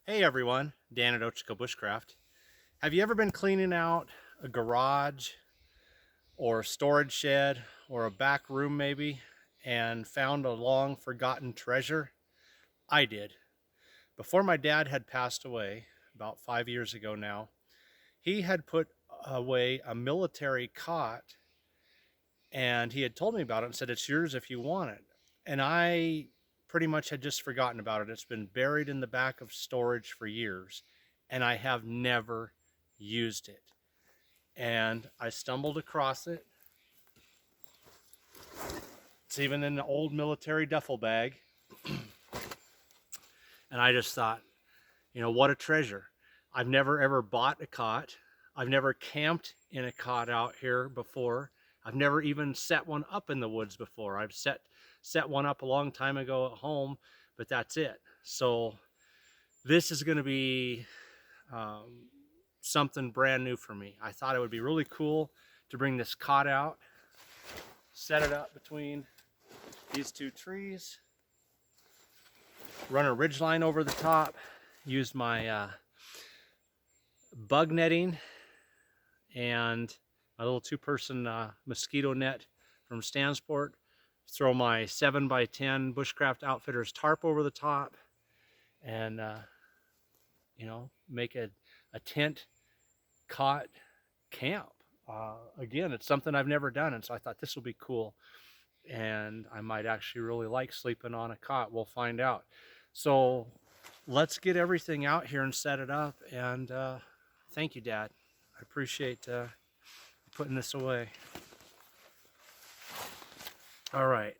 Hey everyone, Dan at Ochiko Bushcraft. Have you ever been cleaning out a garage or a storage shed or a back room maybe and found a long forgotten treasure? I did. Before my dad had passed away, about 5 years ago now, he had put away a military cot and he had told me about it and said, "It's yours if you want it." And I pretty much had just forgotten about it. It's been buried in the back of storage for years and I have never used it. And I stumbled across it. It's even in the old military duffel bag. And I just thought, what a treasure. I've never ever bought a cot. I've never camped in a cot out here before. I've never even set one up in the woods before. I've set one up a long time ago at home, but that's it. So this is going to be something brand new for me. I thought it would be really cool to bring this cot out, set it up between these two trees, run a ridge line over the top, use my bug netting and my little two-person mosquito net from Stansport, throw my 7x10 Bushcraft Outfitters tarp over the top, and make a tent cot camp. Again, it's something I've never done, and so I thought this will be cool, and I might actually really like sleeping on a cot. We'll find out. So let's get everything out here and set it up, and thank you, Dad. I appreciate putting this away. All right.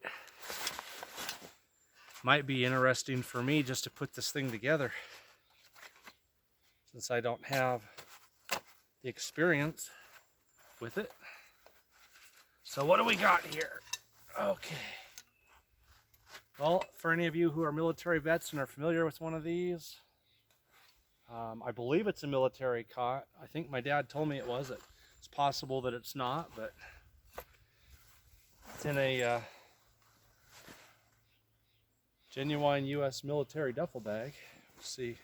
Might be interesting for me just to put this thing together, since I don't have the experience with it. So what do we got here? Okay. Well, for any of you who are military vets and are familiar with one of these, I believe it's a military cot. I think my dad told me it was. It's possible that it's not, but it's in a genuine U.S. military duffel bag. Let's see.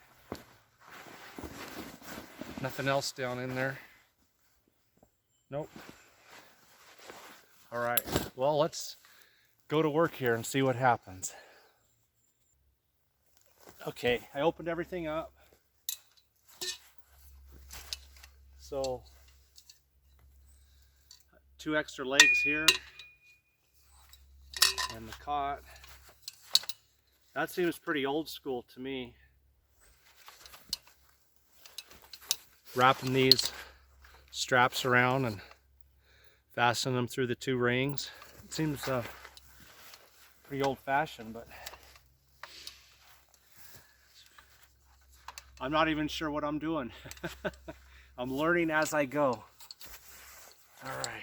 Nothing else down in there. Nope. All right. Well, let's go to work here and see what happens. Okay, I opened everything up. So, 2 extra legs here, and the cot. That seems pretty old school to me. Wrapping these straps around and fastening them through the 2 rings. It seems pretty old-fashioned, but I'm not even sure what I'm doing. I'm learning as I go. All right.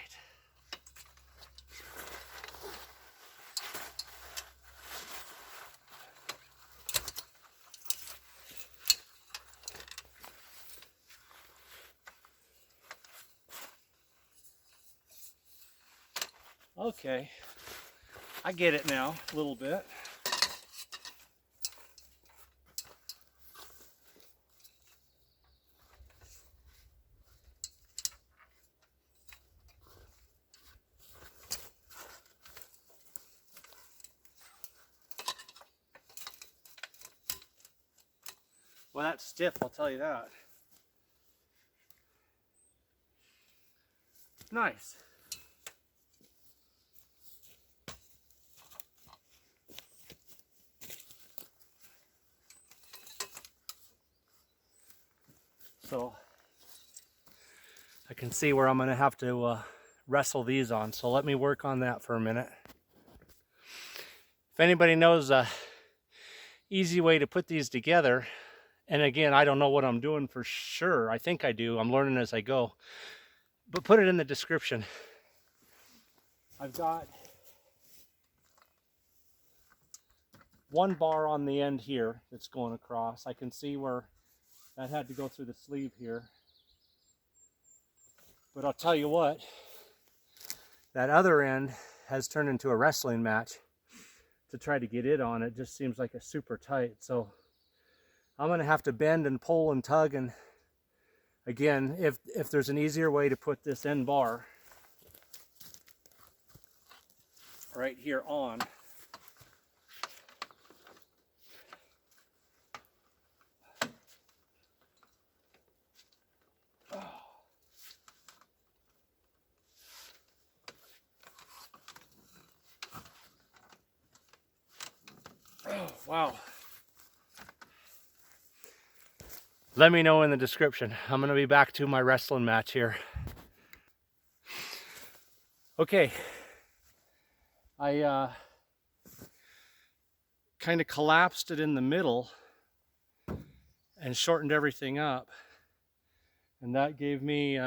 Okay, I get it now, a little bit. Well, that's stiff, I'll tell you that. Nice. So I can see where I'm going to have to wrestle these on. So let me work on that for a minute. If anybody knows a easy way to put these together, and again, I don't know what I'm doing for sure. I think I do. I'm learning as I go. But put it in the description. I've got 1 bar on the end here that's going across. I can see where that had to go through the sleeve here. But I'll tell you what, that other end has turned into a wrestling match to try to get it on. It just seems like it's super tight. So I'm gonna have to bend and pull and tug, and again, if there's an easier way to put this end bar right here on, wow. Let me know in the description. I'm gonna be back to my wrestling match here. Okay, I kind of collapsed it in the middle and shortened everything up, and that gave me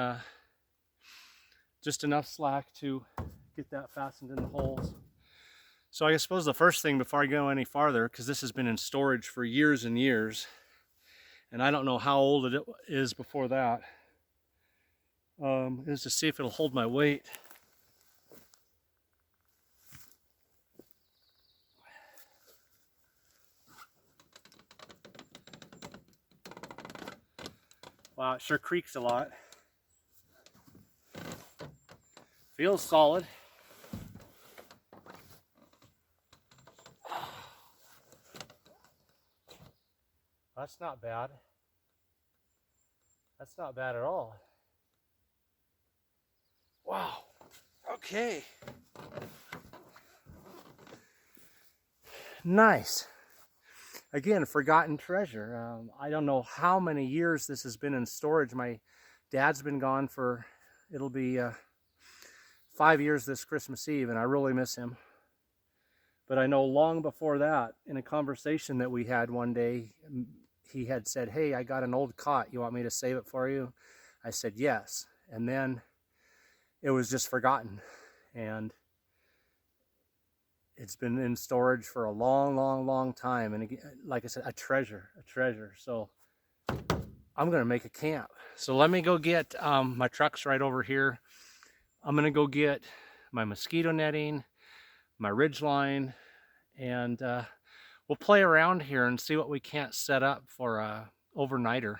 just enough slack to get that fastened in the holes. So I suppose the first thing before I go any farther, because this has been in storage for years and years, and I don't know how old it is before that, is to see if it'll hold my weight. Wow, it sure creaks a lot. Feels solid. That's not bad. That's not bad at all. Wow. Okay. Nice. Again, forgotten treasure. I don't know how many years this has been in storage. My dad's been gone for, it'll be 5 years this Christmas Eve, and I really miss him. But I know long before that, in a conversation that we had one day, he had said, "Hey, I got an old cot. You want me to save it for you?" I said, "Yes." And then it was just forgotten. And it's been in storage for a long, long, long time. And again, like I said, a treasure. So I'm going to make a camp. So let me go get, my truck's right over here. I'm going to go get my mosquito netting, my ridge line, and we'll play around here and see what we can't set up for a overnighter.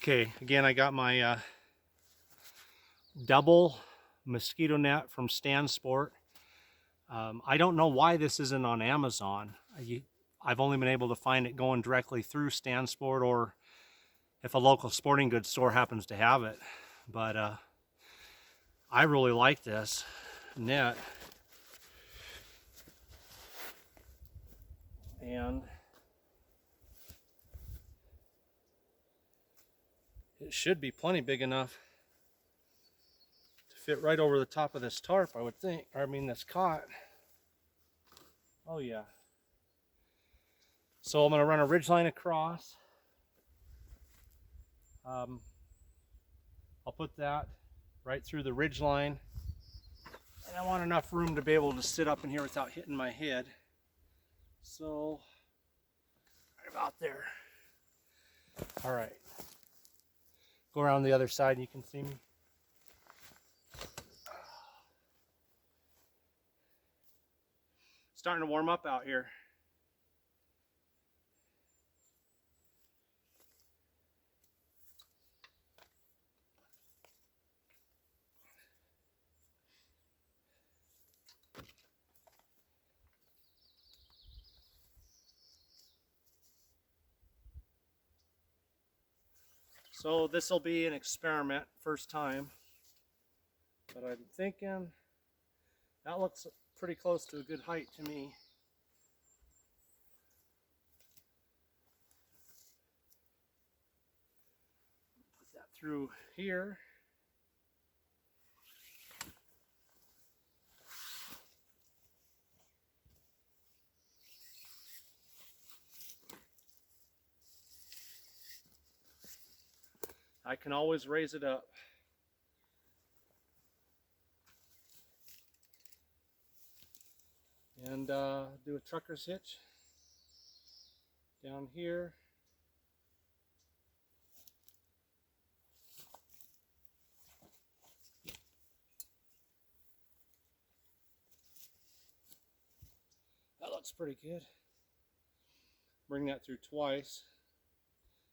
Okay, again, I got my double mosquito net from Stan Sport. I don't know why this isn't on Amazon. I've only been able to find it going directly through Stan Sport, or if a local sporting goods store happens to have it. But I really like this net. And it should be plenty big enough to fit right over the top of this tarp, I would think. Or I mean, this cot. Oh yeah. So I'm going to run a ridge line across. I'll put that right through the ridge line. And I want enough room to be able to sit up in here without hitting my head. So, right about there. All right. Go around the other side and you can see me. Starting to warm up out here. So this will be an experiment, first time. But I'm thinking that looks pretty close to a good height to me. Put that through here. I can always raise it up. And do a trucker's hitch down here. That looks pretty good. Bring that through twice.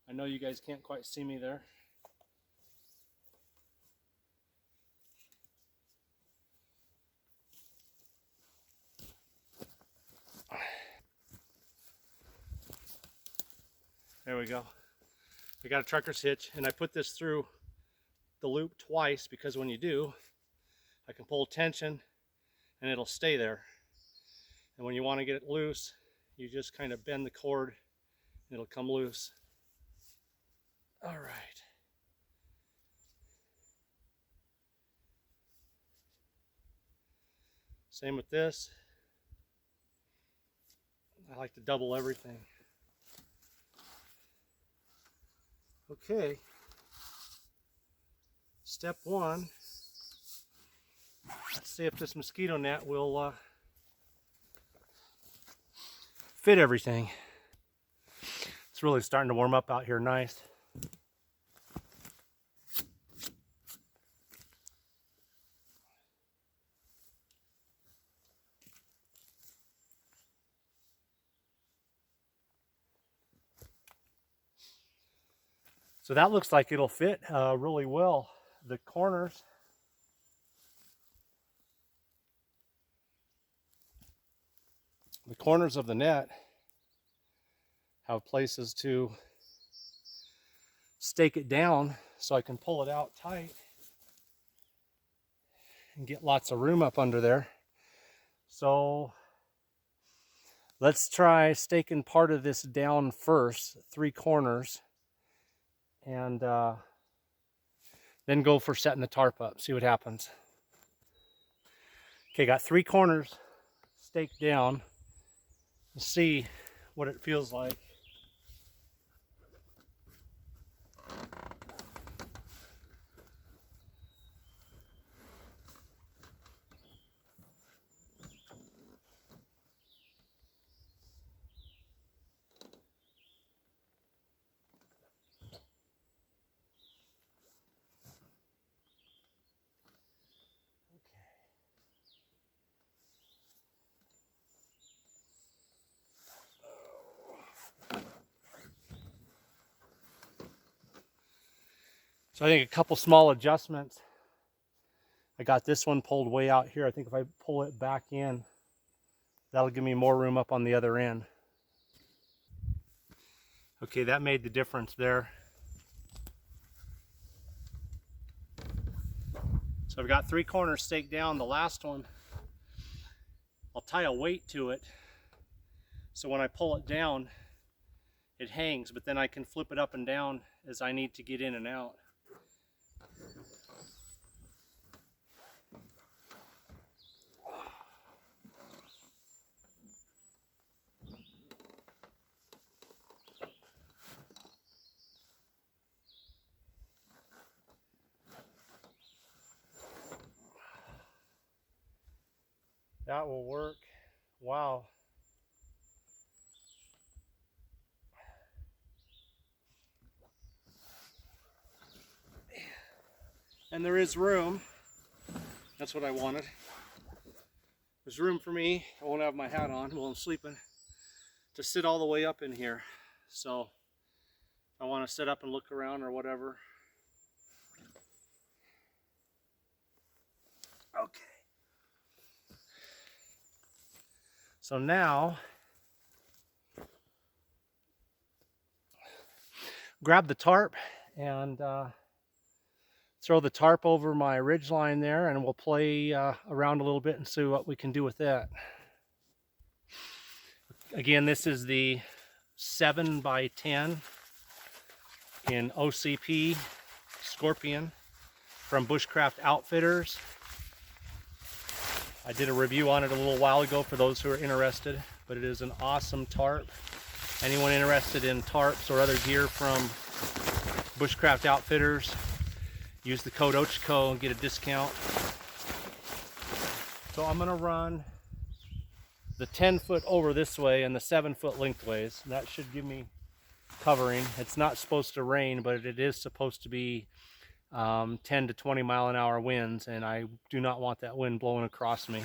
I know you guys can't quite see me there. There we go. I got a trucker's hitch, and I put this through the loop twice because when you do, I can pull tension and it'll stay there. And when you want to get it loose, you just kind of bend the cord and it'll come loose. All right. Same with this. I like to double everything. Okay. Step one. Let's see if this mosquito net will fit everything. It's really starting to warm up out here nice. So that looks like it'll fit really well. The corners of the net have places to stake it down so I can pull it out tight and get lots of room up under there. So let's try staking part of this down first, 3 corners, and then go for setting the tarp up, see what happens. Okay, got 3 corners staked down. Let's see what it feels like. So I think a couple small adjustments. I got this one pulled way out here. I think if I pull it back in, that'll give me more room up on the other end. Okay, that made the difference there. So I've got 3 corners staked down. The last one, I'll tie a weight to it. So when I pull it down, it hangs, but then I can flip it up and down as I need to get in and out. That will work. Wow. And there is room. That's what I wanted. There's room for me. I won't have my hat on while I'm sleeping to sit all the way up in here. So I want to sit up and look around or whatever. Okay. So now, grab the tarp and throw the tarp over my ridge line there, and we'll play around a little bit and see what we can do with that. Again, this is the 7x10 in OCP Scorpion from Bushcraft Outfitters. I did a review on it a little while ago for those who are interested, but it is an awesome tarp. Anyone interested in tarps or other gear from Bushcraft Outfitters, use the code OCHICO and get a discount. So I'm going to run the 10 foot over this way and the 7 foot lengthways. That should give me covering. It's not supposed to rain, but it is supposed to be 10 to 20 mile an hour winds, and I do not want that wind blowing across me.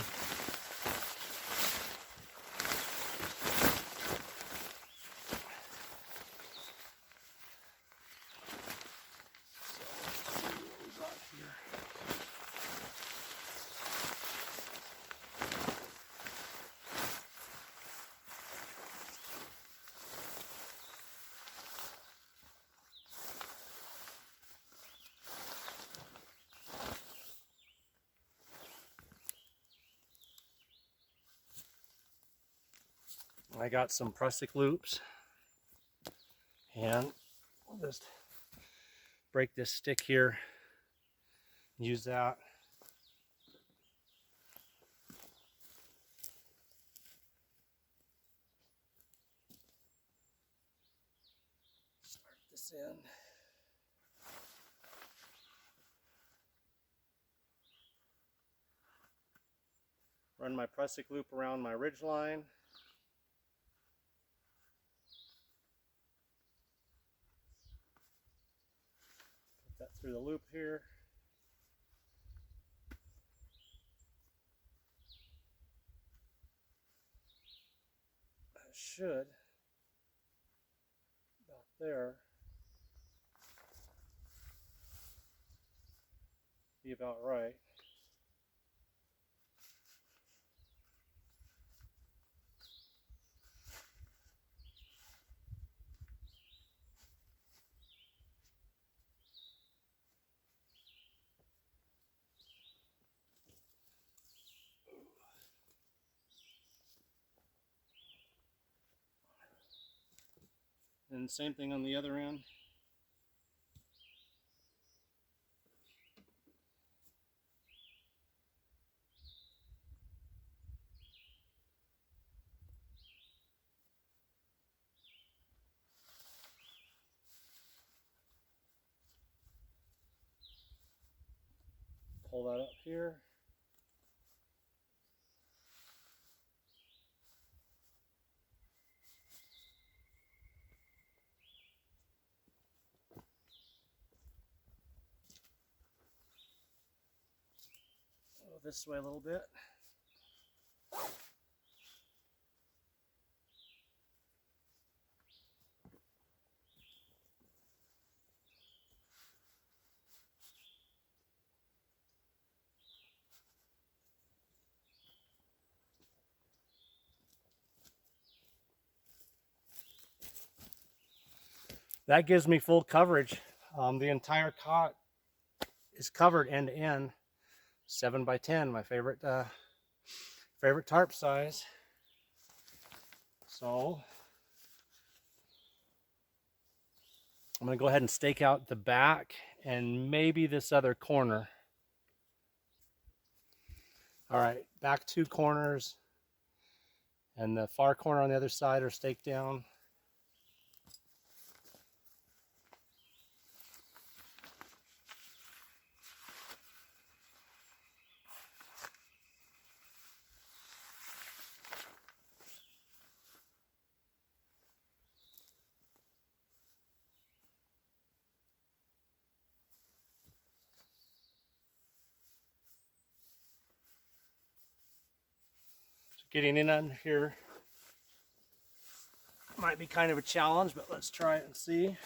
I got some prusik loops, and I'll just break this stick here, use that. Start this in. Run my prusik loop around my ridge line. Put that through the loop here. That should, about there, be about right. And same thing on the other end. Pull that up here. Go this way a little bit. That gives me full coverage. The entire cot is covered end to end. 7 by 10, my favorite tarp size. So I'm going to go ahead and stake out the back and maybe this other corner. All right, back 2 corners and the far corner on the other side are staked down. Getting in under here might be kind of a challenge, but let's try it and see.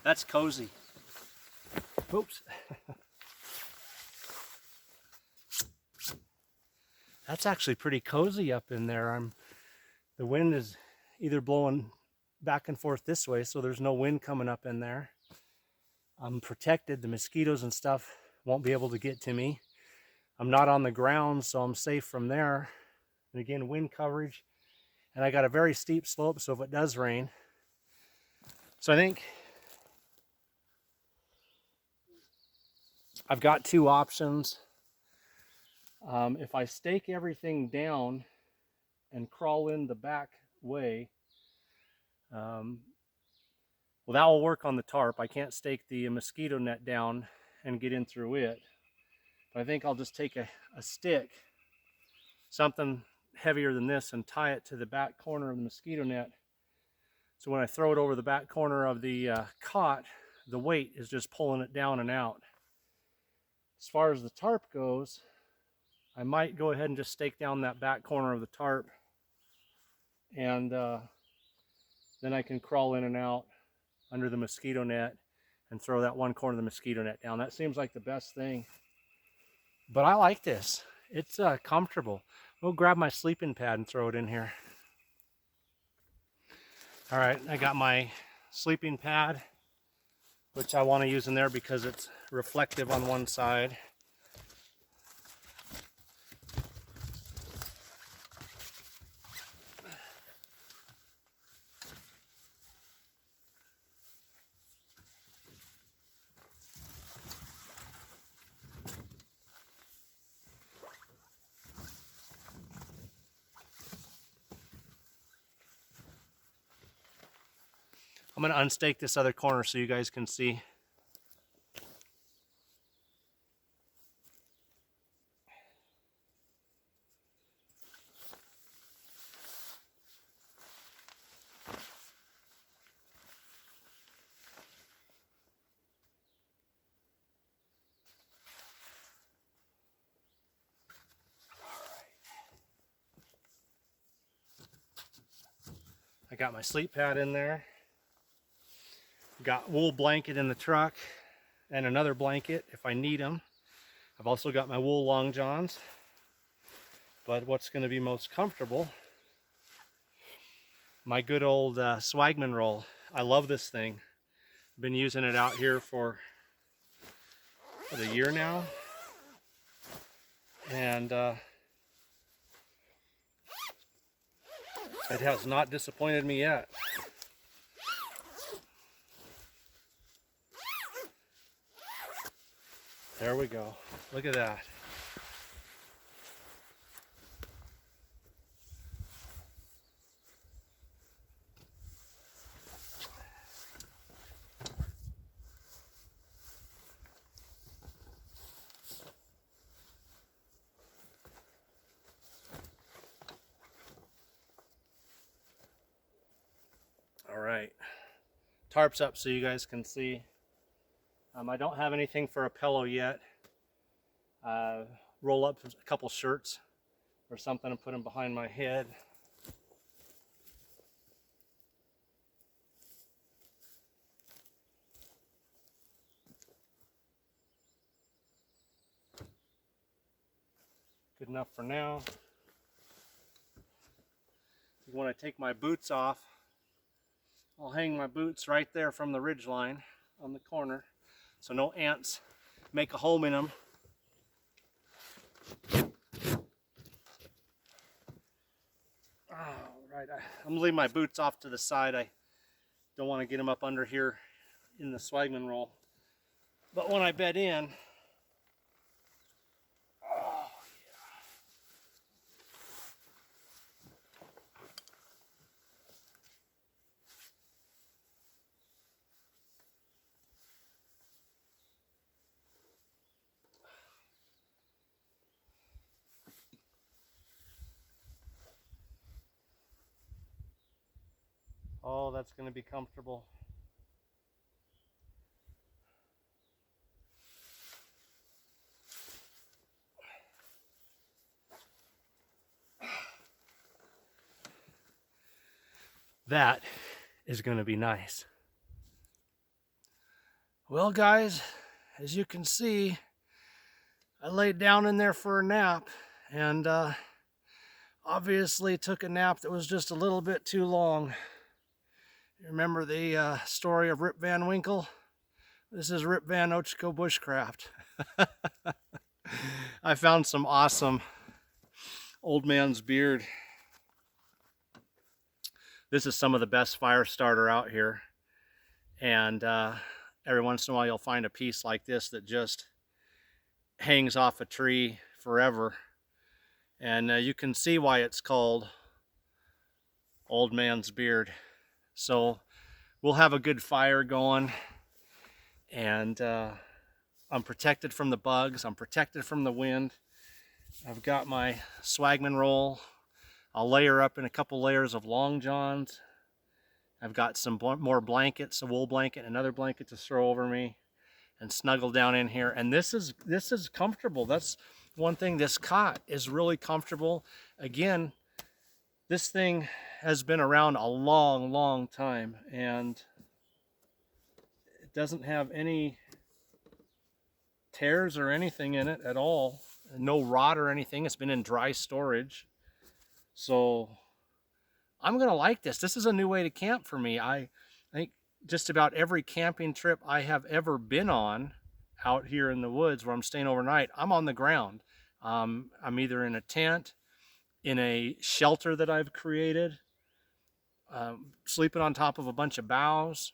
That's cozy. Oops. That's actually pretty cozy up in there. The wind is either blowing back and forth this way, so there's no wind coming up in there. I'm protected. The mosquitoes and stuff won't be able to get to me. I'm not on the ground, so I'm safe from there. And again, wind coverage. And I got a very steep slope, so if it does rain. So I think I've got 2 options. If I stake everything down and crawl in the back way, well, that will work on the tarp. I can't stake the mosquito net down and get in through it. But I think I'll just take a stick, something heavier than this, and tie it to the back corner of the mosquito net. So when I throw it over the back corner of the cot, the weight is just pulling it down and out. As far as the tarp goes, I might go ahead and just stake down that back corner of the tarp, and then I can crawl in and out under the mosquito net and throw that one corner of the mosquito net down. That seems like the best thing. But I like this. It's comfortable. I'll grab my sleeping pad and throw it in here. All right, I got my sleeping pad, which I want to use in there because it's reflective on one side. I'm going to unstake this other corner so you guys can see. I got my sleep pad in there. Got wool blanket in the truck and another blanket if I need them. I've also got my wool long johns. But what's going to be most comfortable, my good old Swagman roll. I love this thing. I've been using it out here for a year now. And it has not disappointed me yet. There we go. Look at that. All right. Tarp's up so you guys can see. I don't have anything for a pillow yet. Roll up a couple shirts or something and put them behind my head. Good enough for now. When I take my boots off, I'll hang my boots right there from the ridge line on the corner so no ants make a home in them. Right, I'm gonna leave my boots off to the side. I don't want to get them up under here in the Swagman roll. But when I bed in, oh yeah. Oh, that's going to be comfortable. That is going to be nice. Well, guys, as you can see, I laid down in there for a nap, and obviously took a nap that was just a little bit too long. You remember the story of Rip Van Winkle? This is Rip Van Ochiko Bushcraft. I found some awesome old man's beard. This is some of the best fire starter out here. And every once in a while you'll find a piece like this that just hangs off a tree forever. And you can see why it's called Old Man's Beard. So we'll have a good fire going, and I'm protected from the bugs, I'm protected from the wind. I've got my Swagman roll. I'll layer up in a couple layers of long johns I've got some more blankets, a wool blanket, another blanket to throw over me and snuggle down in here. And this is comfortable. That's one thing. This cot is really comfortable. Again, this thing has been around a long time, and it doesn't have any tears or anything in it at all. No rot or anything. It's been in dry storage. So I'm gonna like this. This is a new way to camp for me. I think just about every camping trip I have ever been on out here in the woods where I'm staying overnight, I'm on the ground. I'm either in a tent, in a shelter that I've created, sleeping on top of a bunch of boughs,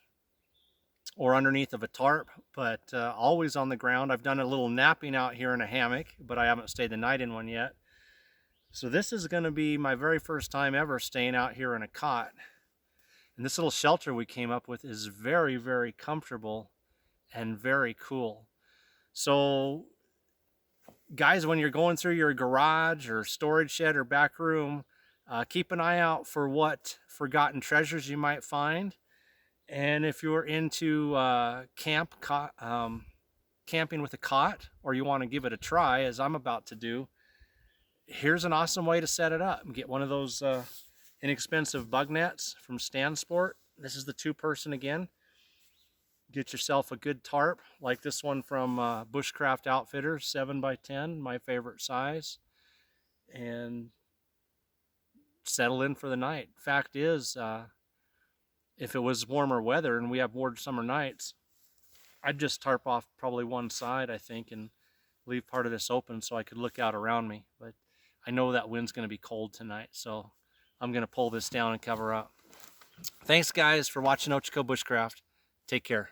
or underneath of a tarp, but always on the ground. I've done a little napping out here in a hammock, but I haven't stayed the night in one yet. So this is going to be my very first time ever staying out here in a cot. And this little shelter we came up with is very comfortable and very cool. So guys, when you're going through your garage or storage shed or back room, keep an eye out for what forgotten treasures you might find. And if you're into camping with a cot, or you want to give it a try, as I'm about to do, here's an awesome way to set it up. Get one of those inexpensive bug nets from StanSport. This is the 2-person again. Get yourself a good tarp like this one from Bushcraft Outfitters, 7x10, my favorite size, and settle in for the night. Fact is, if it was warmer weather and we have warm summer nights, I'd just tarp off probably one side, I think, and leave part of this open so I could look out around me. But I know that wind's going to be cold tonight, so I'm going to pull this down and cover up. Thanks, guys, for watching Ochiko Bushcraft. Take care.